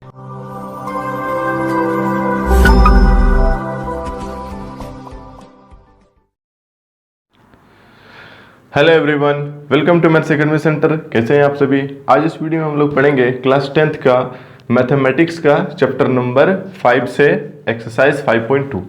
Hello everyone, welcome to maths academy centre. कैसे हैं आप सभी। आज इस वीडियो में हम लोग पढ़ेंगे क्लास 10th का मैथमेटिक्स का चैप्टर नंबर 5 से एक्सरसाइज 5.2।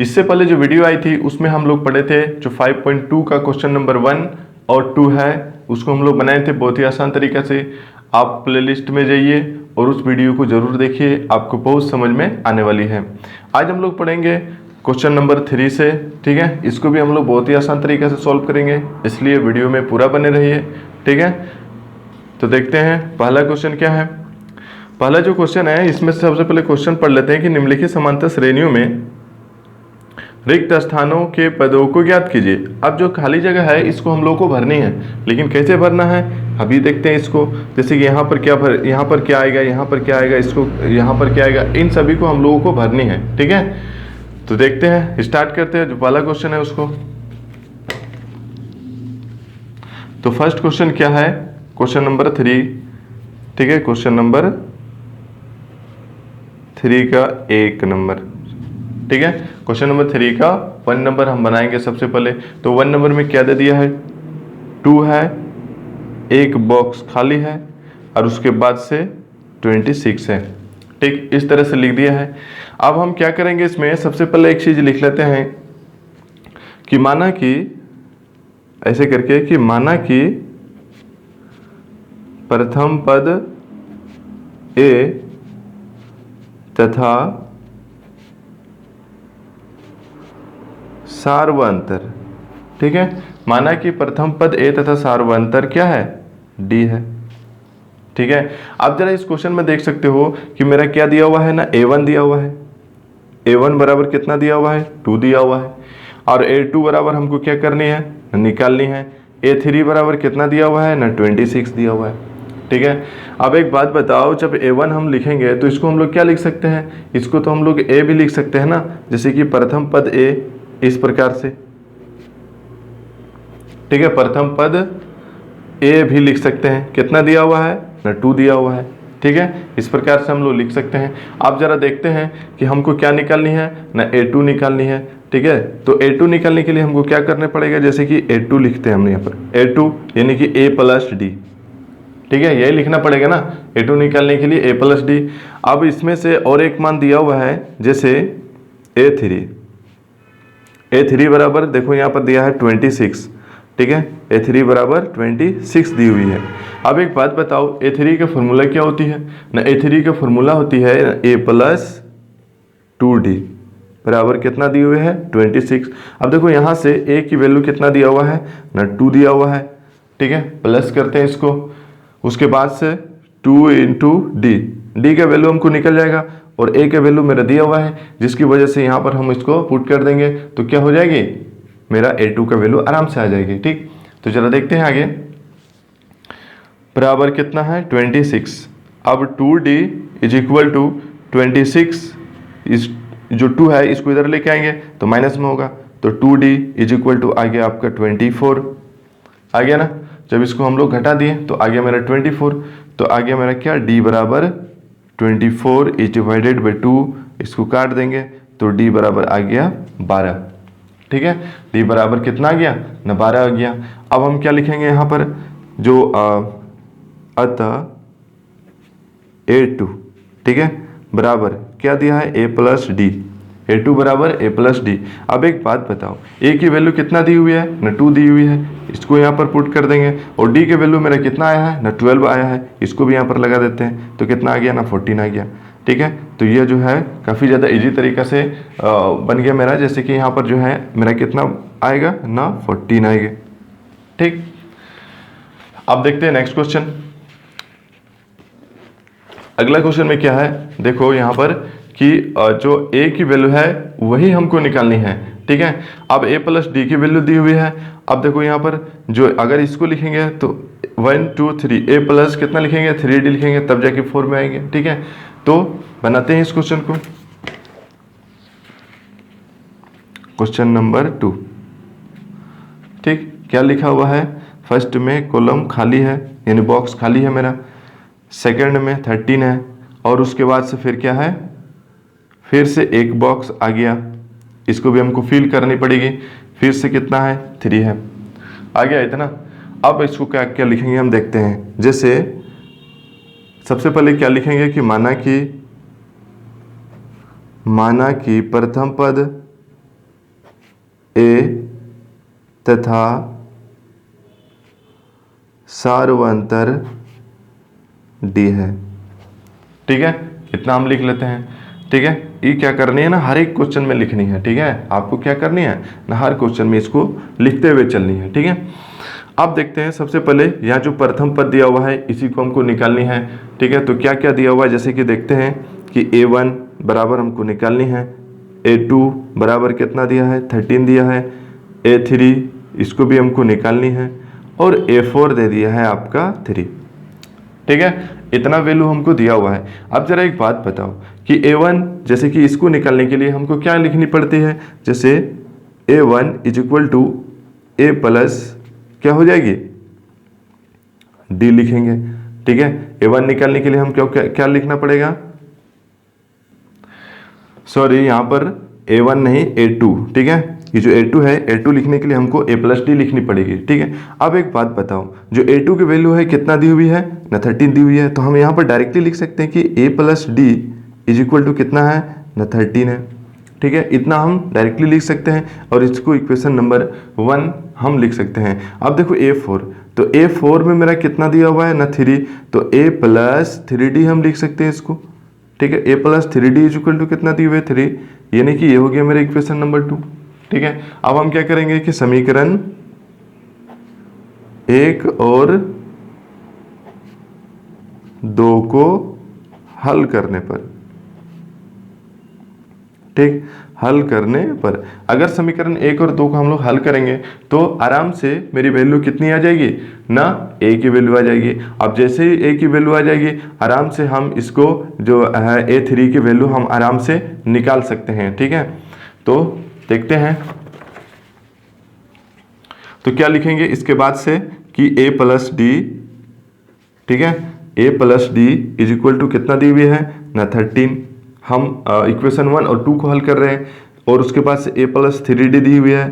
इससे पहले जो वीडियो आई थी उसमें हम लोग पढ़े थे जो 5.2 का क्वेश्चन नंबर 1 और 2 है, उसको हम लोग बनाए थे बहुत ही आसान तरीके से। आप प्लेलिस्ट में जाइए और उस वीडियो को ज़रूर देखिए, आपको बहुत समझ में आने वाली है। आज हम लोग पढ़ेंगे क्वेश्चन नंबर 3 से, ठीक है। इसको भी हम लोग बहुत ही आसान तरीके से सॉल्व करेंगे, इसलिए वीडियो में पूरा बने रहिए, ठीक है। तो देखते हैं पहला क्वेश्चन क्या है। पहला जो क्वेश्चन है इसमें सबसे पहले क्वेश्चन पढ़ लेते हैं कि निम्नलिखित समांतर श्रेणियों में रिक्त स्थानों के पदों को ज्ञात कीजिए। अब जो खाली जगह है इसको हम लोग को भरनी है, लेकिन कैसे भरना है अभी देखते हैं इसको। जैसे कि यहाँ पर क्या आएगा, यहाँ पर क्या आएगा, इसको यहाँ पर क्या आएगा, इन सभी को हम लोगों को भरनी है, ठीक है। तो देखते हैं, स्टार्ट करते हैं जो पहला क्वेश्चन है उसको। तो फर्स्ट क्वेश्चन क्या है, क्वेश्चन नंबर 3, ठीक है। क्वेश्चन नंबर 3 का 1 नंबर, ठीक है। क्वेश्चन नंबर 3 का 1 नंबर हम बनाएंगे सबसे पहले। तो 1 नंबर में क्या दे दिया है, 2 है, एक बॉक्स खाली है और उसके बाद से 26 है, ठीक। इस तरह से लिख दिया है। अब हम क्या करेंगे इसमें, सबसे पहले एक चीज लिख लेते हैं कि माना कि ऐसे करके कि माना कि प्रथम पद ए तथा सार्वंतर, ठीक है। माना कि प्रथम पद ए तथा सार्वंतर क्या है, डी है, ठीक है। आप जरा इस क्वेश्चन में देख सकते हो कि मेरा क्या दिया हुआ है ना, a1 दिया हुआ है। a1 बराबर कितना दिया हुआ है, 2 दिया हुआ है। और a2 बराबर हमको क्या करनी है, निकालनी है। a3 बराबर कितना दिया हुआ है ना, 26 दिया हुआ है, ठीक है। अब एक बात बताओ, जब a1 हम लिखेंगे तो इसको हम लोग क्या लिख सकते हैं, इसको तो हम लोग a भी लिख सकते हैं ना, जैसे कि प्रथम पद a इस प्रकार से, ठीक है। प्रथम पद a भी लिख सकते हैं, कितना दिया हुआ है ना, 2 दिया हुआ है, ठीक है। इस प्रकार से हम लोग लिख सकते हैं। आप जरा देखते हैं कि हमको क्या निकालनी है ना, a2 निकालनी है, ठीक है। तो a2 निकालने के लिए हमको क्या करने पड़ेगा, जैसे कि a2 लिखते हैं हमने यहाँ पर, a2 यानी कि a प्लस डी, ठीक है, यही लिखना पड़ेगा ना, a2 निकालने के लिए a प्लस डी। अब इसमें से और एक मान दिया हुआ है, जैसे a3 बराबर देखो यहाँ पर दिया है 26, ठीक है। a3 बराबर 26 दी हुई है। अब एक बात बताओ, a3 का फॉर्मूला क्या होती है ना, a3 का फॉर्मूला होती है a प्लस 2d बराबर कितना दिए हुए है, 26। अब देखो यहाँ से a की वैल्यू कितना दिया हुआ है ना, 2 दिया हुआ है, ठीक है। प्लस करते हैं इसको, उसके बाद से 2 इंटू डी का वैल्यू हमको निकल जाएगा और a का वैल्यू मेरा दिया हुआ है, जिसकी वजह से यहाँ पर हम इसको पुट कर देंगे तो क्या हो जाएगी, मेरा a2 का वैल्यू आराम से आ जाएगी, ठीक। तो चलो देखते हैं आगे, बराबर कितना है 26। अब 2d इज इक्वल टू 26, इस जो 2 है इसको इधर लेके आएंगे तो माइनस में होगा, तो 2d इज इक्वल टू आ गया आपका 24, आ गया ना। जब इसको हम लोग घटा दिए तो आ गया मेरा 24, तो आ गया मेरा क्या, d बराबर 24 इज डिवाइडेड बाई 2, इसको काट देंगे तो d बराबर आ गया 12, ठीक है। d बराबर कितना आ गया ना, 12 आ गया। अब हम क्या लिखेंगे यहाँ पर, जो अतः a2, ठीक है, बराबर क्या दिया है, a प्लस डी, a2 बराबर a प्लस डी। अब एक बात बताओ, a की वैल्यू कितना दी हुई है ना, 2 दी हुई है, इसको यहाँ पर पुट कर देंगे। और d के वैल्यू मेरा कितना आया है ना, 12 आया है, इसको भी यहाँ पर लगा देते हैं तो कितना आ गया ना, 14 आ गया, ठीक है। तो ये जो है काफ़ी ज़्यादा इजी तरीका से बन गया मेरा, जैसे कि यहाँ पर जो है मेरा कितना आएगा ना, 14 आएगा, ठीक। अब देखते हैं नेक्स्ट क्वेश्चन। अगला क्वेश्चन में क्या है, देखो यहाँ पर कि जो a की वैल्यू है वही हमको निकालनी है, ठीक है। अब a प्लस डी की वैल्यू दी हुई है। अब देखो यहाँ पर जो अगर इसको लिखेंगे तो 1 2 3 a प्लस कितना लिखेंगे, 3d लिखेंगे, तब जाके 4 में आएंगे, ठीक है। तो बनाते हैं इस क्वेश्चन को। क्वेश्चन नंबर 2, ठीक। क्या लिखा हुआ है, फर्स्ट में कॉलम खाली है यानी बॉक्स खाली है मेरा, सेकंड में 13 है और उसके बाद से फिर क्या है, फिर से एक बॉक्स आ गया, इसको भी हमको फिल करनी पड़ेगी। फिर से कितना है, 3 है, आ गया इतना। अब इसको क्या क्या लिखेंगे हम देखते हैं। जैसे सबसे पहले क्या लिखेंगे कि माना कि प्रथम पद ए तथा सार्वंतर डी है। ठीक है, इतना हम लिख लेते हैं। ठीक है, ये क्या करनी है ना, हर एक क्वेश्चन में लिखनी है। ठीक है, आपको क्या करनी है ना, हर क्वेश्चन में इसको लिखते हुए चलनी है। ठीक है, अब देखते हैं सबसे पहले यहाँ जो प्रथम पद दिया हुआ है इसी को हमको निकालनी है। ठीक है, तो क्या क्या दिया हुआ है, जैसे कि देखते हैं कि A1 बराबर हमको निकालनी है, A2 बराबर कितना दिया है, 13 दिया है, A3 इसको भी हमको निकालनी है, और A4 दे दिया है आपका 3। ठीक है, इतना वैल्यू हमको दिया हुआ है। अब जरा एक बात बताओ कि A1 जैसे कि इसको निकालने के लिए हमको क्या लिखनी पड़ती है, जैसे A1 is equal to A plus क्या हो जाएगी, D लिखेंगे। ठीक है, A1 निकालने के लिए हम क्या लिखना पड़ेगा, सॉरी यहाँ पर A1 नहीं A2। ठीक है, ये जो A2 है, A2 लिखने के लिए हमको A प्लस डी लिखनी पड़ेगी। ठीक है, अब एक बात बताओ, जो A2 की वैल्यू है कितना दी हुई है ना, 13 दी हुई है, तो हम यहाँ पर डायरेक्टली लिख सकते हैं कि A plus D is equal to कितना है ना, 13 है। ठीक है, इतना हम डायरेक्टली लिख सकते हैं, और इसको इक्वेशन नंबर 1 हम लिख सकते हैं। अब देखो A4, तो A4 में मेरा कितना दिया हुआ है ना, 3, तो A प्लस 3D हम लिख सकते हैं इसको। ठीक है, A plus 3D is equal to कितना दिए हुए, 3, यानी कि ये हो गया मेरा इक्वेशन नंबर 2। ठीक है, अब हम क्या करेंगे कि समीकरण 1 और 2 को हल करने पर, ठीक, हल करने पर अगर समीकरण 1 और 2 को हम लोग हल करेंगे तो आराम से मेरी वैल्यू कितनी आ जाएगी ना, A की वैल्यू आ जाएगी। अब जैसे ही A की वैल्यू आ जाएगी, आराम से हम इसको जो है A3 की वैल्यू हम आराम से निकाल सकते हैं। ठीक है, तो देखते हैं, तो क्या लिखेंगे इसके बाद से कि A प्लस डी, ठीक है, A plus D is equal to कितना दी हुई है ना, 13। हम इक्वेशन 1 और 2 को हल कर रहे हैं, और उसके बाद से A प्लस 3D दी हुई है,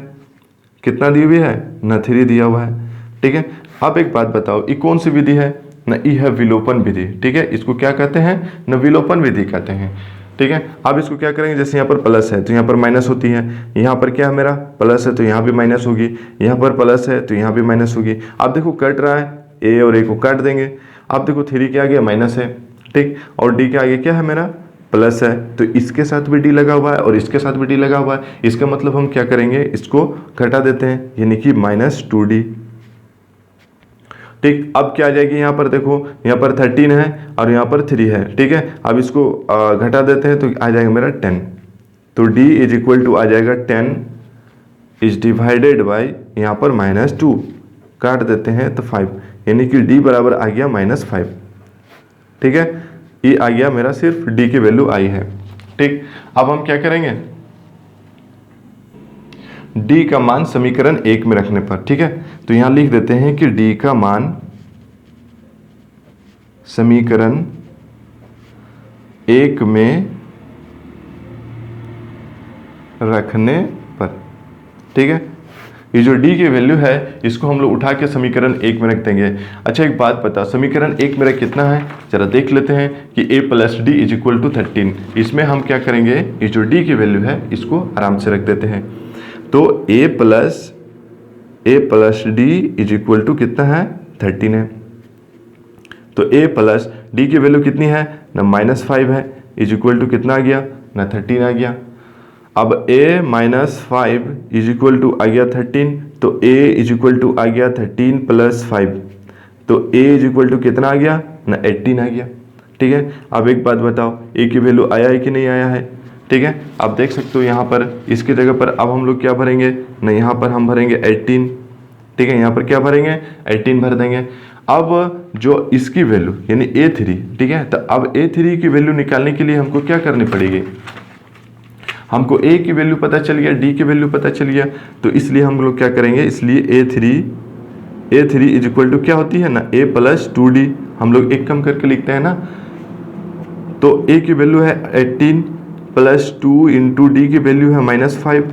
कितना दी हुई है ना, 3 दिया हुआ है। ठीक है, अब एक बात बताओ, ये कौन सी विधि है ना, ये है विलोपन विधि। ठीक है, इसको क्या कहते हैं ना, विलोपन विधि कहते हैं। ठीक है, अब इसको क्या करेंगे, जैसे यहाँ पर प्लस है तो यहाँ पर माइनस होती है, यहाँ पर क्या है मेरा प्लस है तो यहाँ भी माइनस होगी, यहाँ पर प्लस है तो यहाँ भी माइनस होगी। अब देखो कट रहा है, A और A को काट देंगे। अब देखो 3 के आगे माइनस है, ठीक, और D के आगे क्या है मेरा प्लस है, तो इसके साथ भी D लगा हुआ है और इसके साथ भी D लगा हुआ है। इसका मतलब हम क्या करेंगे, इसको घटा देते हैं, यानी कि -2D। ठीक, अब क्या आ जाएगी, यहाँ पर देखो, यहाँ पर 13 है और यहाँ पर 3 है। ठीक है, अब इसको घटा देते हैं तो आ जाएगा मेरा 10, तो D इज इक्वल टू आ जाएगा 10 इज डिवाइडेड बाई यहाँ पर -2, काट देते हैं तो 5, यानी कि D बराबर आ गया -5। ठीक है, ये आ गया मेरा, सिर्फ D की वैल्यू आई है। ठीक, अब हम क्या करेंगे, D का मान समीकरण 1 में रखने पर, ठीक है, तो यहां लिख देते हैं कि D का मान समीकरण 1 में रखने पर, ठीक है, ये जो D की वैल्यू है इसको हम लोग उठा के समीकरण 1 में रख देंगे। अच्छा एक बात बता, समीकरण 1 मेरा कितना है, जरा देख लेते हैं कि A plus D is equal to 13। इसमें हम क्या करेंगे, ये जो D की वैल्यू है इसको आराम से रख देते हैं, तो A plus D is equal to कितना है, 13 है। तो A प्लस डी की वैल्यू कितनी है ना, -5 है, इज इक्वल टू कितना आ गया ना, 13 आ गया। अब A minus 5 is equal to आ गया 13, तो A इज इक्वल टू आ गया 13 प्लस 5, तो A इज इक्वल टू कितना आ गया ना, 18 आ गया। ठीक है, अब एक बात बताओ, A की वैल्यू आया है कि नहीं आया है। ठीक है, आप देख सकते हो यहाँ पर इसकी जगह पर अब हम लोग क्या भरेंगे ना, यहाँ पर हम भरेंगे 18। ठीक है, यहाँ पर क्या भरेंगे, 18 भर देंगे। अब जो इसकी वैल्यू यानी A3, ठीक है, तो अब A3 की वैल्यू निकालने के लिए हमको क्या करनी पड़ेगी, हमको A की वैल्यू पता चल गया, D की वैल्यू पता चल गया, तो इसलिए हम लोग क्या करेंगे, इसलिए A3 इज इक्वल टू क्या होती है ना, A प्लस 2D, हम लोग एक कम करके लिखते हैं ना, तो a की वैल्यू है 18 प्लस 2 इंटू डी की वैल्यू है -5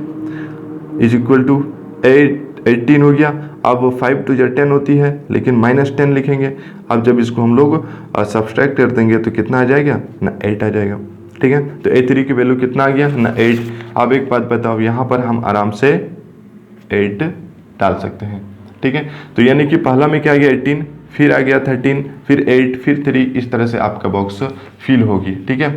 इज इक्वल टू 18 हो गया। अब 5 टू 10 होती है, लेकिन -10 लिखेंगे। अब जब इसको हम लोग सब्सट्रैक्ट कर देंगे तो कितना आ जाएगा ना 8 आ जाएगा। ठीक है, तो a3 की वैल्यू कितना आ गया ना 8। अब एक बात बताओ, यहाँ पर हम आराम से 8 डाल सकते हैं। ठीक है, तो यानी कि पहला में क्या आ गया 18, फिर आ गया 13, फिर 8, फिर 3, इस तरह से आपका बॉक्स फिल होगी। ठीक है,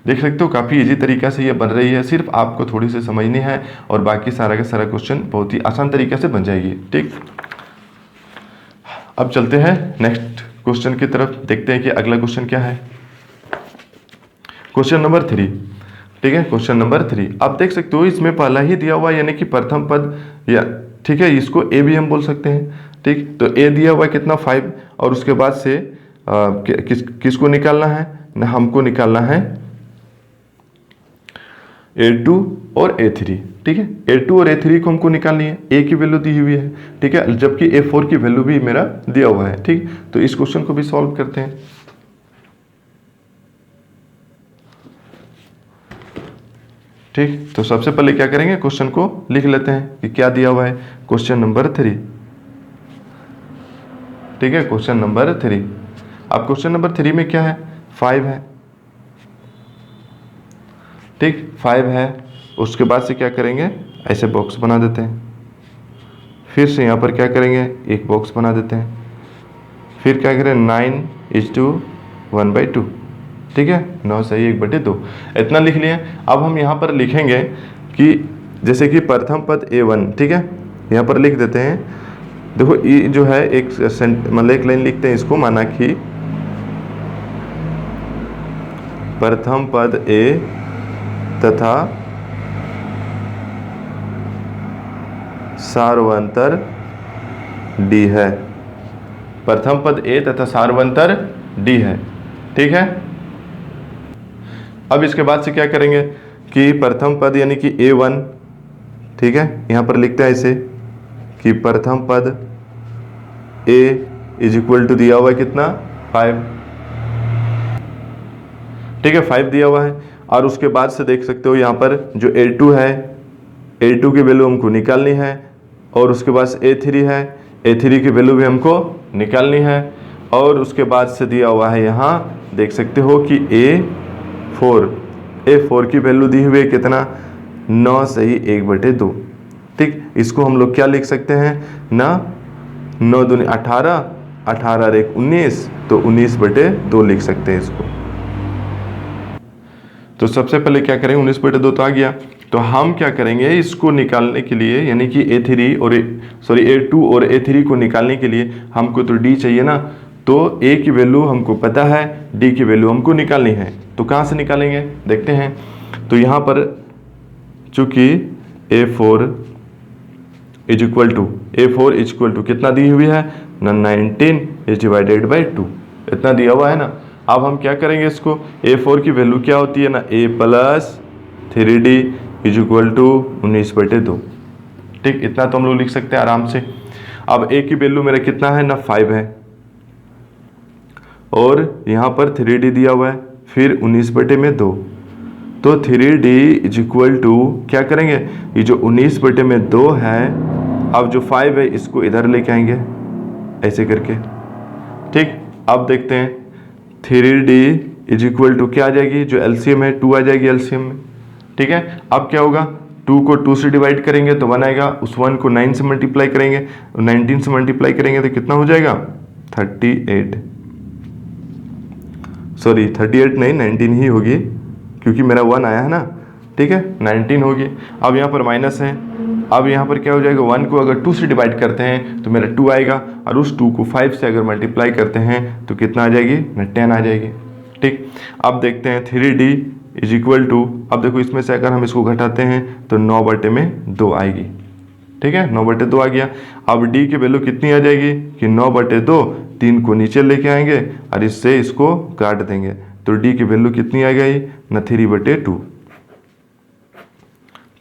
देख सकते हो काफ़ी इजी तरीका से ये बन रही है, सिर्फ आपको थोड़ी सी समझनी है और बाकी सारा का सारा क्वेश्चन बहुत ही आसान तरीके से बन जाएगी। ठीक, अब चलते हैं नेक्स्ट क्वेश्चन की तरफ, देखते हैं कि अगला क्वेश्चन क्या है। Question number 3। ठीक है, क्वेश्चन नंबर 3 आप देख सकते हो इसमें पहला ही दिया हुआ यानी कि प्रथम पद, या ठीक है इसको ए भी हम बोल सकते हैं। ठीक, तो ए दिया हुआ कितना 5, और उसके बाद से किसको निकालना है ना, हमको निकालना है A2 और A3। ठीक है, A2 और A3 को हमको निकालनी है, A की वैल्यू दी हुई है। ठीक है, जबकि A4 की वैल्यू भी मेरा दिया हुआ है। ठीक, तो इस क्वेश्चन को भी सॉल्व करते हैं। ठीक, तो सबसे पहले क्या करेंगे, क्वेश्चन को लिख लेते हैं कि क्या दिया हुआ है। Question number 3। ठीक है, क्वेश्चन नंबर 3। अब क्वेश्चन नंबर 3 में क्या है 5 है। ठीक, 5 है, उसके बाद से क्या करेंगे ऐसे बॉक्स बना देते हैं, फिर से यहाँ पर क्या करेंगे एक बॉक्स बना देते हैं, फिर क्या करें 9:1/2। ठीक है, 9 सही 1/2 इतना लिख लिए। अब हम यहाँ पर लिखेंगे कि जैसे कि प्रथम पद A1। ठीक है, यहाँ पर लिख देते हैं, देखो ये जो है एक मतलब एक लाइन लिखते हैं इसको, माना कि प्रथम पद A तथा सार्वंतर D है। प्रथम पद A तथा सार्वंतर D है। ठीक है, अब इसके बाद से क्या करेंगे कि प्रथम पद यानी कि A1, ठीक है यहाँ पर लिखते हैं ऐसे कि प्रथम पद A इज इक्वल टू दिया हुआ है कितना 5। ठीक है, 5 दिया हुआ है, और उसके बाद से देख सकते हो यहाँ पर जो A2 है, A2 की वैल्यू हमको निकालनी है, और उसके बाद A3 है, A3 की वैल्यू भी हमको निकालनी है, और उसके बाद से दिया हुआ है यहाँ देख सकते हो कि A4 की वैल्यू दी हुई है कितना 9 सही 1/2। ठीक, इसको हम लोग क्या लिख सकते हैं ना 9 दूनी 18, 18 और 1 19, तो 19/2 लिख सकते हैं इसको। तो सबसे पहले क्या करेंगे 19/2 तो आ गया, तो हम क्या करेंगे इसको निकालने के लिए यानी कि A2 और A3 को निकालने के लिए हमको तो D चाहिए ना, तो A की वैल्यू हमको पता है, D की वैल्यू हमको निकालनी है। तो कहाँ से निकालेंगे देखते हैं। तो यहाँ पर चूंकि A4 इज इक्वल टू कितना दी हुई है ना 19/2 इतना दिया हुआ है ना। अब हम क्या करेंगे इसको, A4 की वैल्यू क्या होती है ना A + 3D is equal to 19/2। ठीक, इतना तो हम लोग लिख सकते हैं आराम से। अब A की वैल्यू मेरा कितना है ना 5 है, और यहाँ पर 3D दिया हुआ है, फिर 19/2, तो 3D इज इक्वल टू क्या करेंगे, ये जो 19/2 है, अब जो 5 है इसको इधर लेके आएंगे ऐसे करके। ठीक, अब देखते हैं 3D इज इक्वल टू क्या आ जाएगी, जो एलसीएम है 2 आ जाएगी एलसीएम में। ठीक है, अब क्या होगा 2 को 2 से डिवाइड करेंगे तो 1 आएगा, उस 1 को 9 से मल्टीप्लाई करेंगे, 19 से मल्टीप्लाई करेंगे तो कितना हो जाएगा 38 नहीं 19 ही होगी, क्योंकि मेरा 1 आया है ना। ठीक है, 19 होगी। अब यहाँ पर माइनस है, अब यहाँ पर क्या हो जाएगा 1 को अगर 2 से डिवाइड करते हैं तो मेरा 2 आएगा, और उस 2 को 5 से अगर मल्टीप्लाई करते हैं तो कितना आ जाएगी ना 10 आ जाएगी। ठीक, अब देखते हैं 3D इज इक्वल टू, अब देखो इसमें से अगर हम इसको घटाते हैं तो 9/2 आएगी। ठीक है, 9/2 आ गया। अब D की वैल्यू कितनी आ जाएगी कि 9/2, 3 को नीचे लेके आएंगे और इससे इसको काट देंगे, तो D की वैल्यू कितनी आ गई ना 3/2।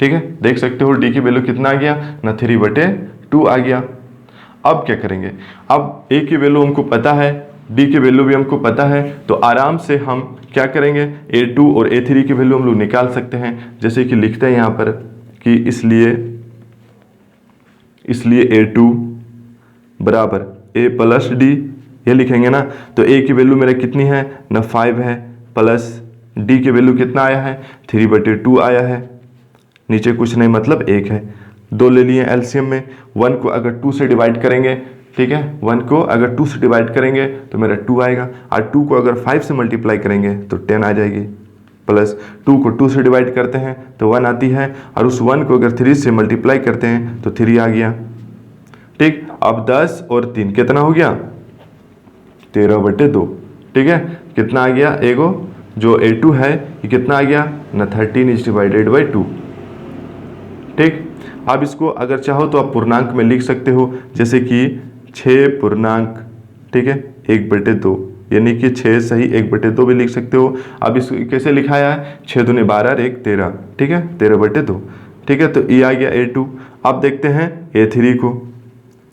ठीक है, देख सकते हो D की वैल्यू कितना आ गया ना 3/2 आ गया। अब क्या करेंगे, अब A की वैल्यू हमको पता है डी की वैल्यू भी हमको पता है, तो आराम से हम क्या करेंगे, A2 और A3 की वैल्यू हम लोग निकाल सकते हैं। जैसे कि लिखते हैं यहाँ पर कि इसलिए A2 बराबर A प्लस डी, ये लिखेंगे ना। तो A की वैल्यू मेरा कितनी है ना 5 है, प्लस डी की वैल्यू कितना आया है 3/2 आया है, नीचे कुछ नहीं मतलब 1 है। 2 ले लिए एलसीएम में, 1 को अगर 2 से डिवाइड करेंगे, ठीक है, 1 को अगर 2 से डिवाइड करेंगे तो मेरा 2 आएगा, और 2 को अगर 5 से मल्टीप्लाई करेंगे तो 10 आ जाएगी, प्लस 2 को 2 से डिवाइड करते हैं तो 1 आती है, और उस 1 को अगर 3 से मल्टीप्लाई करते हैं तो 3 आ गया। ठीक, अब 10 और 3 कितना हो गया 13/2। ठीक है, कितना आ गया, एगो जो A2 है ये कितना आ गया ना 13/2। ठीक, अब इसको अगर चाहो तो आप पूर्णांक में लिख सकते हो, जैसे कि 6 पूर्णांक, ठीक है 1/2, यानी कि 6 सही 1/2 भी लिख सकते हो। अब इसको कैसे लिखाया है, 6 दूनी 12 और 1 13, ठीक है 13/2। ठीक है, तो ये आ गया A2। अब देखते हैं A3 को,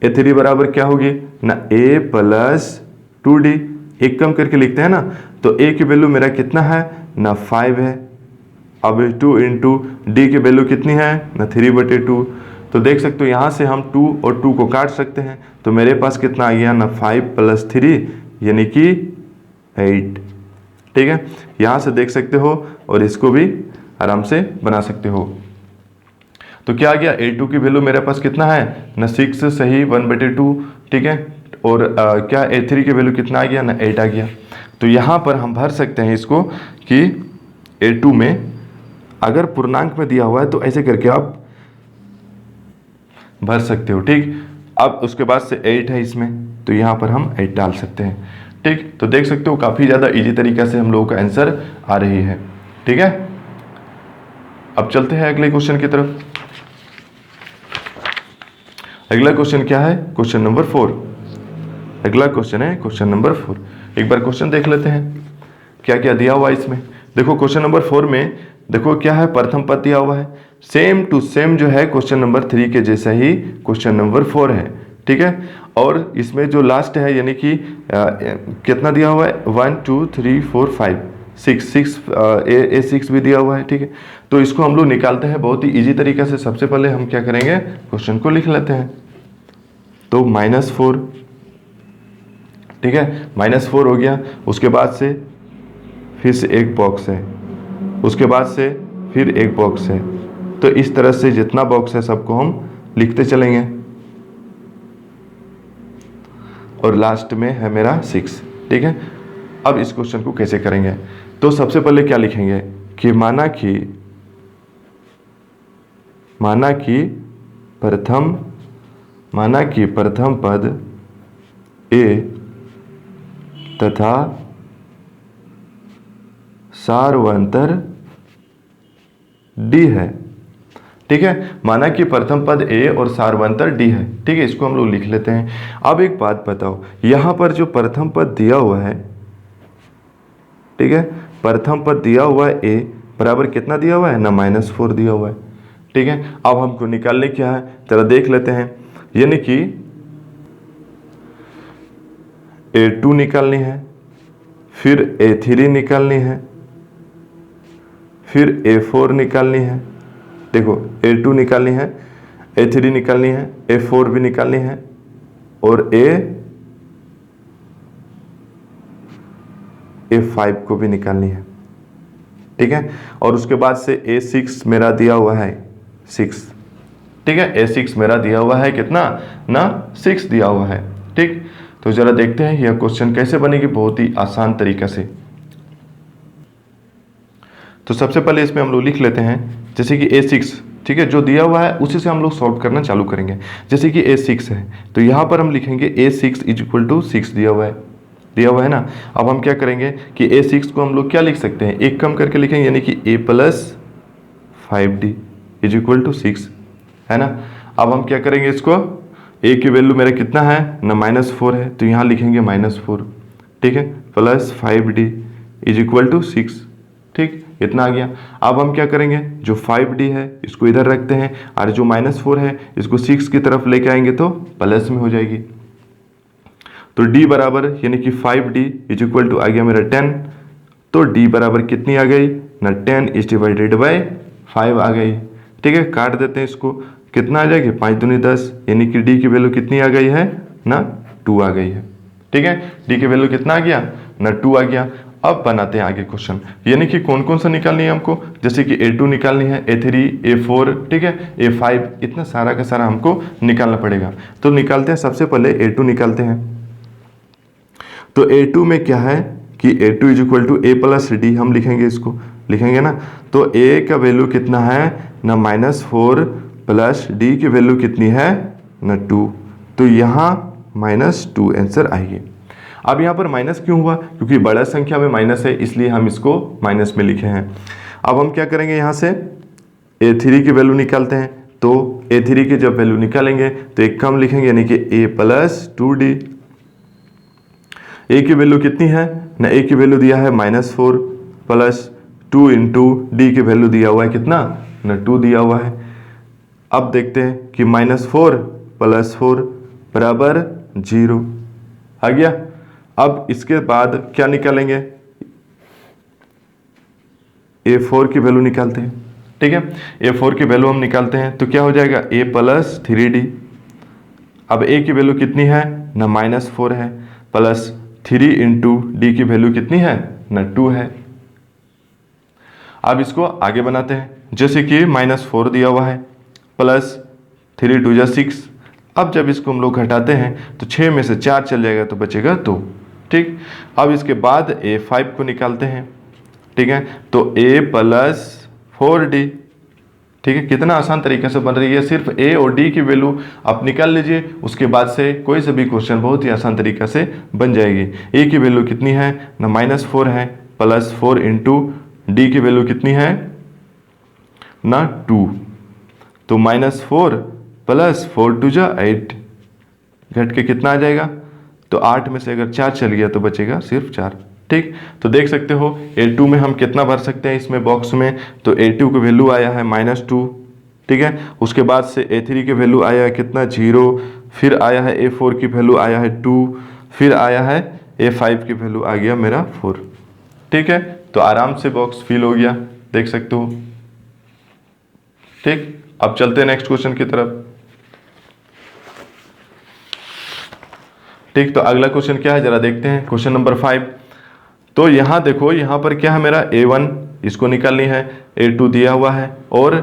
A3 बराबर क्या होगी ना A प्लस 2D, एक कम करके लिखते हैं ना, तो A की वैल्यू मेरा कितना है ना 5 है, अब 2 इंटू डी की वैल्यू कितनी है ना 3/2। तो देख सकते हो यहाँ से हम 2 और 2 को काट सकते हैं, तो मेरे पास कितना आ गया ना 5 + 3 यानी कि 8। ठीक है, यहाँ से देख सकते हो, और इसको भी आराम से बना सकते हो। तो क्या आ गया, A2 की वैल्यू मेरे पास कितना है ना 6 सही 1/2। ठीक है, और क्या A3 की वैल्यू कितना आ गया ना 8 आ गया। तो यहाँ पर हम भर सकते हैं इसको कि A2 में अगर पूर्णांक में दिया हुआ है तो ऐसे करके आप भर सकते हो। ठीक, अब उसके बाद से 8 है इसमें, तो यहाँ पर हम 8 डाल सकते हैं। ठीक, तो देख सकते हो काफ़ी ज़्यादा इजी तरीका से हम लोगों का आंसर आ रही है। ठीक है, अब चलते हैं अगले क्वेश्चन की तरफ। अगला क्वेश्चन क्या है, क्वेश्चन नंबर 4। अगला क्वेश्चन है क्वेश्चन नंबर 4। एक बार क्वेश्चन देख लेते हैं क्या क्या दिया हुआ है इसमें। देखो क्वेश्चन नंबर 4 में देखो क्या है, प्रथम पद दिया हुआ है, सेम टू सेम जो है क्वेश्चन नंबर 3 के जैसा ही क्वेश्चन नंबर 4 है। ठीक है, और इसमें जो लास्ट है यानी कि कितना दिया हुआ है 1 2 3 4 5 6 A6 भी दिया हुआ है। ठीक है, तो इसको हम लोग निकालते हैं बहुत ही इजी तरीका से। सबसे पहले हम क्या करेंगे, क्वेश्चन को लिख लेते हैं। तो -4, ठीक है -4 हो गया, उसके बाद से फिर से एक बॉक्स है, उसके बाद से फिर एक बॉक्स है। तो इस तरह से जितना बॉक्स है सबको हम लिखते चलेंगे, और लास्ट में है मेरा 6। ठीक है, अब इस क्वेश्चन को कैसे करेंगे, तो सबसे पहले क्या लिखेंगे कि माना कि प्रथम पद A तथा सार्वंतर D है। ठीक है, माना कि प्रथम पद A और सार्वंतर D है। ठीक है, इसको हम लोग लिख लेते हैं। अब एक बात बताओ, यहाँ पर जो प्रथम पद दिया हुआ है, ठीक है प्रथम पद दिया हुआ है A बराबर कितना दिया हुआ है ना -4 दिया हुआ है। ठीक है, अब हमको निकालने क्या है जरा देख लेते हैं, यानी कि A2 निकालनी है, फिर A3 निकालनी है, फिर A4 निकालनी है। देखो A2 निकालनी है, A3 निकालनी है, A4 भी निकालनी है, और A5 को भी निकालनी है। ठीक है, और उसके बाद से A6 मेरा दिया हुआ है 6। ठीक है, A6 मेरा दिया हुआ है कितना ना 6 दिया हुआ है। ठीक, तो जरा देखते हैं यह क्वेश्चन कैसे बनेगी, बहुत ही आसान तरीका से। तो सबसे पहले इसमें हम लोग लिख लेते हैं, जैसे कि A6, ठीक है जो दिया हुआ है उसी से हम लोग सॉल्व करना चालू करेंगे। जैसे कि A6 है तो यहाँ पर हम लिखेंगे A6 = 6 दिया हुआ है ना। अब हम क्या करेंगे कि A6 को हम लोग क्या लिख सकते हैं, एक कम करके लिखेंगे, यानी कि A + 5D = 6 है ना। अब हम क्या करेंगे, इसको A की वैल्यू मेरा कितना है ना -4 है, तो यहाँ लिखेंगे -4, ठीक है, प्लस 5D = 6। ठीक, इतना आ गया। अब हम क्या करेंगे, जो 5D है इसको इधर रखते हैं, और जो -4 है इसको 6 की तरफ लेके आएंगे तो प्लस में हो जाएगी। तो d बराबर यानी कि 5d इज इक्वल टू आ गया मेरा 10। तो d बराबर कितनी आ गई ना, 10 इज डिवाइडेड बाई 5 आ गई। ठीक है, काट देते हैं इसको, कितना आ जाएगी 5 दूनी 10, यानी कि d की वैल्यू कितनी आ गई है ना 2 आ गई है। ठीक है, d की वैल्यू कितना आ गया ना 2 आ गया। अब बनाते हैं आगे क्वेश्चन, यानी कि कौन कौन सा निकालनी है हमको, जैसे कि A2 निकालनी है, A3, A4, ठीक है, A5, इतना सारा का सारा हमको निकालना पड़ेगा। तो निकालते हैं, सबसे पहले A2 निकालते हैं। तो A2 में क्या है कि A2 is equal to A plus D, हम लिखेंगे, इसको लिखेंगे ना। तो A का वैल्यू कितना है ना -4 प्लस D की वैल्यू कितनी है ना 2, तो यहाँ -2 आंसर आएगी। अब यहाँ पर माइनस क्यों हुआ, क्योंकि बड़ा संख्या में माइनस है, इसलिए हम इसको माइनस में लिखे हैं। अब हम क्या करेंगे, यहाँ से A3 की वैल्यू निकालते हैं। तो A3 की जब वैल्यू निकालेंगे तो एक कम लिखेंगे, यानी कि A प्लस 2D। A की वैल्यू कितनी है ना, A की वैल्यू दिया है -4 प्लस 2 इंटू D की वैल्यू दिया हुआ है कितना ना 2 दिया हुआ है। अब देखते हैं कि -4 प्लस 4 बराबर 0 आ गया। अब इसके बाद क्या निकालेंगे, A4 की वैल्यू निकालते हैं। ठीक है, A4 की वैल्यू हम निकालते हैं तो क्या हो जाएगा A प्लस 3D। अब A की वैल्यू कितनी है ना -4 है, प्लस 3 इंटू D की वैल्यू कितनी है ना 2 है। अब इसको आगे बनाते हैं, जैसे कि -4 दिया हुआ है, प्लस 3 2 6। अब जब इसको हम लोग घटाते हैं तो 6 में से 4 चल जाएगा तो बचेगा 2। ठीक, अब इसके बाद A5 को निकालते हैं। ठीक है, तो A प्लस 4D। ठीक है, कितना आसान तरीके से बन रही है, सिर्फ A और D की वैल्यू आप निकाल लीजिए, उसके बाद से कोई से भी क्वेश्चन बहुत ही आसान तरीके से बन जाएगी। A की वैल्यू कितनी है ना -4 है, प्लस 4 इंटू D की वैल्यू कितनी है ना 2, तो -4 प्लस 4 2 जा 8, घट के कितना आ जाएगा, तो 8 में से अगर 4 चल गया तो बचेगा सिर्फ 4। ठीक, तो देख सकते हो A2 में हम कितना भर सकते हैं इसमें बॉक्स में, तो A2 की वैल्यू आया है -2। ठीक है, उसके बाद से A3 की वैल्यू आया है कितना 0, फिर आया है A4 की वैल्यू आया है 2, फिर आया है A5 की वैल्यू आ गया मेरा 4। ठीक है, तो आराम से बॉक्स फिल हो गया, देख सकते हो। ठीक, अब चलते हैं नेक्स्ट क्वेश्चन की तरफ। ठीक, तो अगला क्वेश्चन क्या है जरा देखते हैं, क्वेश्चन नंबर 5। तो यहाँ देखो, यहाँ पर क्या है मेरा A1, इसको निकालनी है, A2 दिया हुआ है, और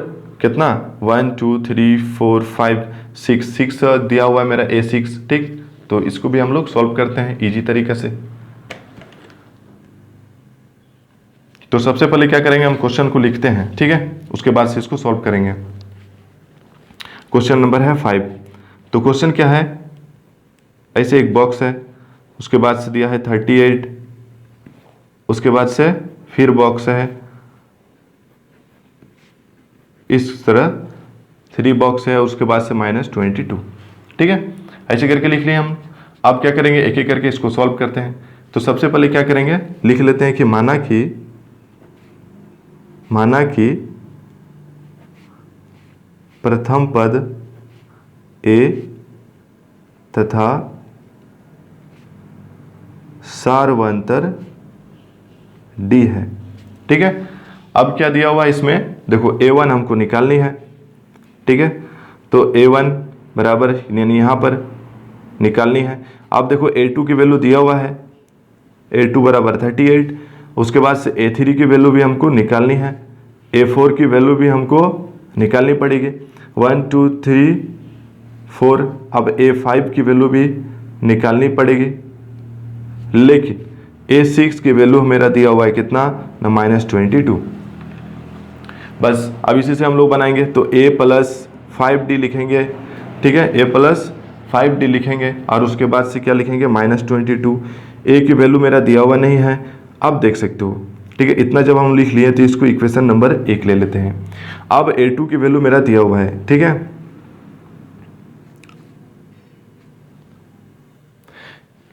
कितना 1 2 3 4 5 6 दिया हुआ है मेरा A6। ठीक, तो इसको भी हम लोग सॉल्व करते हैं इजी तरीके से। तो सबसे पहले क्या करेंगे, हम क्वेश्चन को लिखते हैं। ठीक है, उसके बाद से इसको सॉल्व करेंगे। क्वेश्चन नंबर है 5। तो क्वेश्चन क्या है, ऐसे एक बॉक्स है, उसके बाद से दिया है 38, उसके बाद से फिर बॉक्स है, इस तरह 3 बॉक्स है, उसके बाद से -22। ठीक है, ऐसे करके लिख लिए हम। अब क्या करेंगे, एक एक करके इसको सॉल्व करते हैं। तो सबसे पहले क्या करेंगे, लिख लेते हैं कि माना कि प्रथम पद A तथा सार्वंतर D है। ठीक है, अब क्या दिया हुआ है इसमें, देखो A1 हमको निकालनी है। ठीक है, तो A1 बराबर यानी यहाँ पर निकालनी है। अब देखो A2 की वैल्यू दिया हुआ है, A2 बराबर 38, उसके बाद से A3 की वैल्यू भी हमको निकालनी है, A4 की वैल्यू भी हमको निकालनी पड़ेगी, 1 2 3 4। अब A5 की वैल्यू भी निकालनी पड़ेगी, लेकिन A6 की वैल्यू मेरा दिया हुआ है कितना ना -22। बस अब इसी से हम लोग बनाएंगे, तो A प्लस 5D लिखेंगे। ठीक है, A प्लस 5D लिखेंगे, और उसके बाद से क्या लिखेंगे -22। A की वैल्यू मेरा दिया हुआ नहीं है, अब देख सकते हो। ठीक है, इतना जब हम लिख लिए तो इसको इक्वेशन नंबर 1 ले लेते हैं। अब A2 की वैल्यू मेरा दिया हुआ है। ठीक है,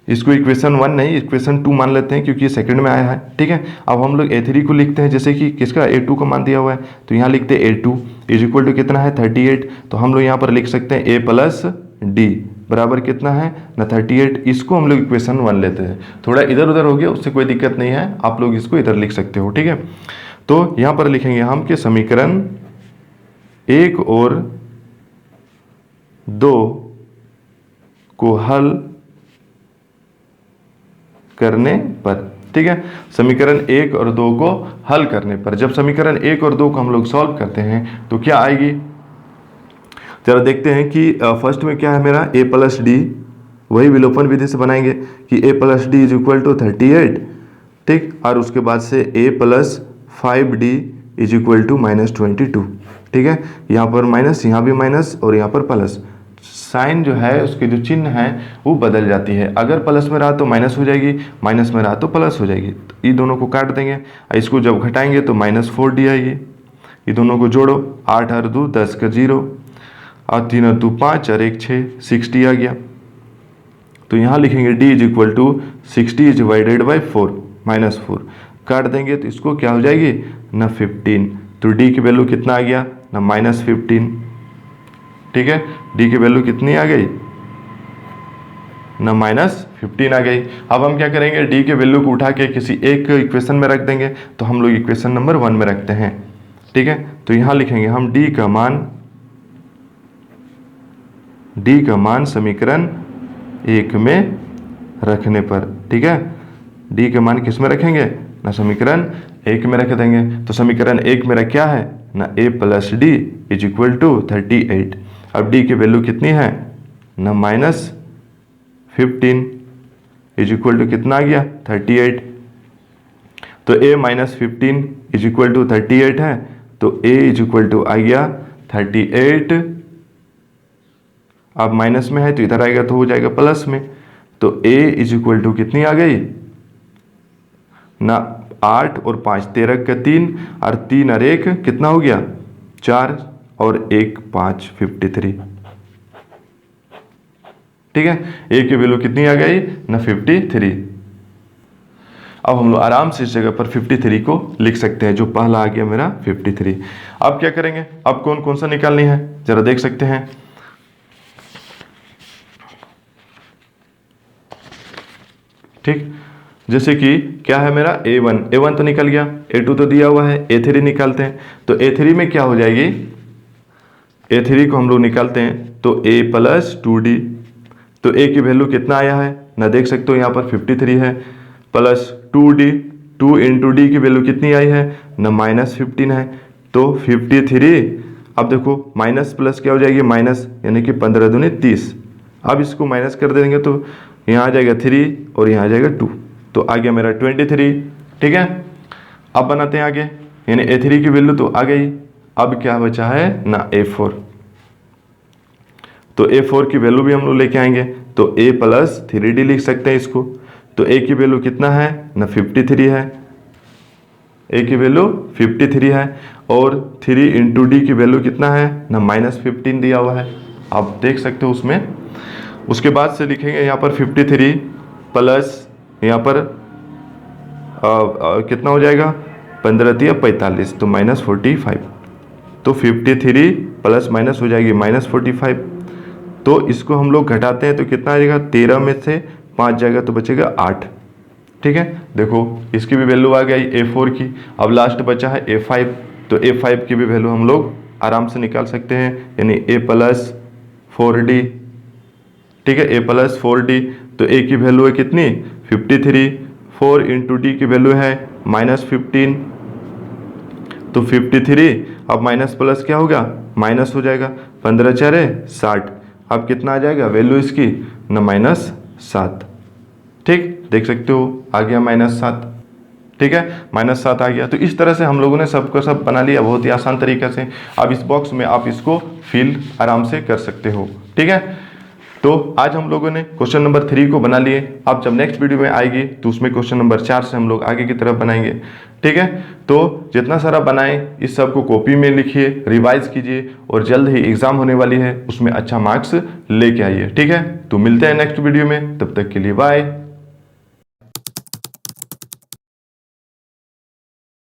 इसको इक्वेशन 1 नहीं, इक्वेशन 2 मान लेते हैं, क्योंकि ये सेकंड में आया है। ठीक है, अब हम लोग A3 को लिखते हैं, जैसे कि किसका A2 का मान दिया हुआ है, तो यहाँ लिखते हैं A2 इज इक्वल टू कितना है 38। तो हम लोग यहाँ पर लिख सकते हैं A प्लस D। बराबर कितना है ना 38। इसको हम लोग इक्वेशन 1 लेते हैं। थोड़ा इधर उधर हो गया, उससे कोई दिक्कत नहीं है, आप लोग इसको इधर लिख सकते हो, ठीक है। तो यहाँ पर लिखेंगे हम कि समीकरण 1 और 2 को हल करने पर, ठीक है। समीकरण 1 और 2 को हल करने पर, जब समीकरण 1 और 2 को हम लोग सॉल्व करते हैं तो क्या आएगी, जरा देखते हैं कि फर्स्ट में क्या है मेरा a प्लस डी, वही विलोपन विधि से बनाएंगे कि a plus D is equal to 38, ठीक। और उसके बाद से a plus 5d is equal to -22, ठीक है। यहाँ पर माइनस, यहाँ भी माइनस और यहाँ पर प्लस, साइन जो है उसके जो चिन्ह है वो बदल जाती है। अगर प्लस में रहा तो माइनस हो जाएगी, माइनस में रहा तो प्लस हो जाएगी। तो ये दोनों को काट देंगे, इसको जब घटाएंगे तो -4d आएगी। ये दोनों को जोड़ो, 8 और 2 10 का 0, और 3 और 2 5 और 1 6, 60 आ गया। तो यहाँ लिखेंगे d is equal to 60 divided by 4 -4, काट देंगे तो इसको क्या हो जाएगी ना 15। तो d की वैल्यू कितना आ गया ना -15, ठीक है। d की वैल्यू कितनी आ गई ना -15 आ गई। अब हम क्या करेंगे, d के वैल्यू को उठा के किसी एक इक्वेशन में रख देंगे। तो हम लोग इक्वेशन नंबर 1 में रखते हैं, ठीक है। तो यहाँ लिखेंगे हम d का मान समीकरण 1 में रखने पर, ठीक है। d का मान किस में रखेंगे ना समीकरण 1 में रख देंगे। तो समीकरण 1 मेरा क्या है ना a plus D is equal to 38। अब d की वैल्यू कितनी है ना -15 इज इक्वल टू कितना आ गया 38। तो a -15 इज इक्वल टू 38 है, तो a इज इक्वल टू आ गया 38। अब माइनस में है तो इधर आएगा तो हो जाएगा प्लस में। तो a इज इक्वल टू कितनी आ गई ना 8 और 5 13 का 3 और 3 और 1 कितना हो गया 4 और 1 5 53, ठीक है। a की वैल्यू कितनी आ गई ना 53। अब हम लोग आराम से इस जगह पर 53 को लिख सकते हैं, जो पहला आ गया मेरा 53। अब क्या करेंगे, अब कौन कौन सा निकालनी है जरा देख सकते हैं। ठीक, जैसे कि क्या है मेरा a1 तो निकल गया, a2 तो दिया हुआ है, a3 निकालते हैं। तो a3 में क्या हो जाएगी, a3 को हम लोग निकालते हैं तो a प्लस 2d। तो a की वैल्यू कितना आया है ना देख सकते हो, यहाँ पर 53 है, प्लस 2d, 2 इंटू डी की वैल्यू कितनी आई है ना -15 है। तो 53, अब देखो माइनस प्लस क्या हो जाएगी माइनस, यानी कि 15 दूनी 30। अब इसको माइनस कर देंगे तो यहाँ आ जाएगा 3 और यहाँ आ जाएगा 2, तो आ गया मेरा 23, ठीक है। अब बनाते हैं आगे, यानी a3 की वैल्यू तो आ गई। अब क्या बचा है ना a4। तो a4 की वैल्यू भी हम लोग लेके आएंगे, तो a प्लस 3d लिख सकते हैं इसको। तो a की वैल्यू कितना है ना 53 है, a की वैल्यू 53 है, और 3 इंटू डी की वैल्यू कितना है ना -15 दिया हुआ है, आप देख सकते हो उसमें। उसके बाद से लिखेंगे यहाँ पर 53 प्लस यहाँ पर कितना हो जाएगा 15 या 45, तो -45। तो 53 प्लस माइनस हो जाएगी -45। तो इसको हम लोग घटाते हैं तो कितना आ जाएगा, 13 में से 5 जाएगा तो बचेगा 8, ठीक है। देखो इसकी भी वैल्यू आ गई a4 की। अब लास्ट बचा है a5, तो a5 की भी वैल्यू हम लोग आराम से निकाल सकते हैं, यानी a प्लस 4d, ठीक है, a प्लस 4d। तो a की वैल्यू है कितनी 53, 4 इंटू डी की वैल्यू है -15, तो 53। अब माइनस प्लस क्या होगा माइनस हो जाएगा, 15 4 60। अब कितना आ जाएगा वैल्यू इसकी न -7, ठीक, देख सकते हो आ गया -7, ठीक है, -7 आ गया। तो इस तरह से हम लोगों ने सबका सब बना लिया बहुत ही आसान तरीके से। अब इस बॉक्स में आप इसको फिल आराम से कर सकते हो, ठीक है। तो आज हम लोगों ने क्वेश्चन नंबर 3 को बना लिए। अब जब नेक्स्ट वीडियो में आएगी तो उसमें क्वेश्चन नंबर 4 से हम लोग आगे की तरफ बनाएंगे, ठीक है। तो जितना सारा बनाएं इस सब को कॉपी में लिखिए, रिवाइज कीजिए, और जल्द ही एग्जाम होने वाली है उसमें अच्छा मार्क्स लेके आइए, ठीक है। तो मिलते हैं नेक्स्ट वीडियो में, तब तक के लिए बाय।